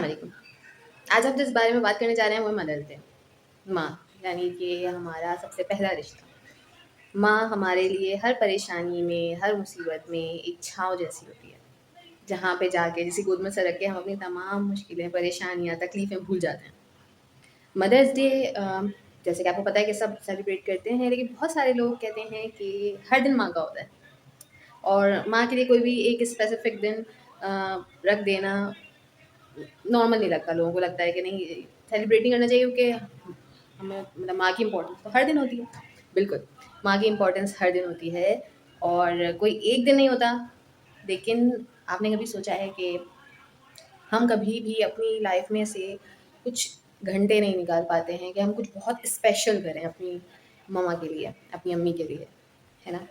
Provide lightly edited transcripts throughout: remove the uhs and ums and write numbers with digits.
वालेकुम। आज हम जिस बारे में बात करने जा रहे हैं वो है मदर्स डे। माँ, यानी कि हमारा सबसे पहला रिश्ता। माँ हमारे लिए हर परेशानी में, हर मुसीबत में एक छाँव जैसी होती है, जहाँ पे जाके जिसकी गोद में सर रख के हम अपनी तमाम मुश्किलें, परेशानियाँ, तकलीफ़ें भूल जाते हैं। मदर्स डे जैसे कि आपको पता है कि सब सेलिब्रेट करते हैं, लेकिन बहुत सारे लोग कहते हैं कि हर दिन माँ का होता है और माँ के लिए कोई भी एक स्पेसिफ़िक दिन रख देना नॉर्मल नहीं लगता। लोगों को लगता है कि नहीं, सेलिब्रेट नहीं करना चाहिए क्योंकि हमें मतलब माँ की इम्पोर्टेंस तो हर दिन होती है। बिल्कुल, माँ की इम्पोर्टेंस हर दिन होती है और कोई एक दिन नहीं होता। लेकिन आपने कभी सोचा है कि हम कभी भी अपनी लाइफ में से कुछ घंटे नहीं निकाल पाते हैं कि हम कुछ बहुत स्पेशल करें अपनी मम्मा के लिए, अपनी अम्मी के लिए, है ना?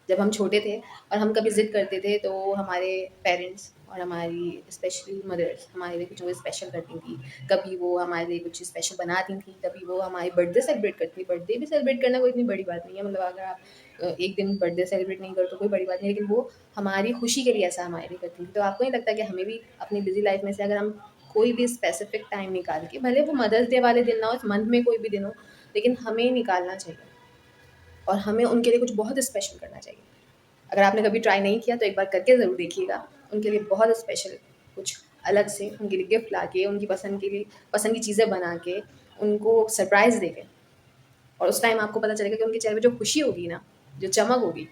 जब हम छोटे थे और हम कभी ज़िद करते थे तो हमारे पेरेंट्स और हमारी स्पेशली मदर्स हमारे लिए कुछ वो स्पेशल करती थी। कभी वो हमारे लिए कुछ स्पेशल बनाती थी, कभी वो हमारी बर्थडे सेलिब्रेट करती थी। बर्थडे भी सेलिब्रेट करना कोई इतनी बड़ी बात नहीं है, मतलब अगर आप एक दिन बर्थडे सेलिब्रेट नहीं करो तो कोई बड़ी बात नहीं, लेकिन वो हमारी खुशी के लिए ऐसा हमारे लिए करती थी। तो आपको नहीं लगता कि हमें भी अपनी बिज़ी लाइफ में से अगर हम कोई भी स्पेसिफिक टाइम निकाल के, भले वो मदर्स डे वाले दिन ना हो, इस मंथ में कोई भी दिन हो, लेकिन हमें निकालना चाहिए और हमें उनके लिए कुछ बहुत स्पेशल करना चाहिए। अगर आपने कभी ट्राई नहीं किया तो एक बार करके ज़रूर देखिएगा। उनके लिए बहुत स्पेशल कुछ अलग से उनके लिए गिफ्ट लाके, उनकी पसंद के लिए पसंद की चीज़ें बना के, उनको सरप्राइज़ देके, और उस टाइम आपको पता चलेगा कि उनके चेहरे पे जो खुशी होगी ना, जो चमक होगी,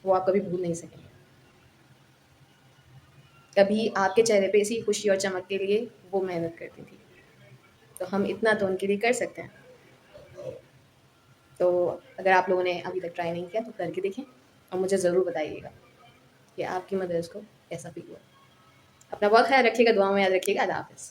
वो आप कभी भूल नहीं सकेंगे। कभी आपके चेहरे पे इसी खुशी और चमक के लिए वो मेहनत करती थी, तो हम इतना तो उनके लिए कर सकते हैं। तो अगर आप लोगों ने अभी तक ट्राई नहीं किया तो करके देखें और मुझे ज़रूर बताइएगा कि आपकी मदर्स को कैसा फ़ील हुआ। अपना बहुत ख़्याल रखिएगा, दुआओं में याद रखिएगा। अल्लाह हाफ़िज़।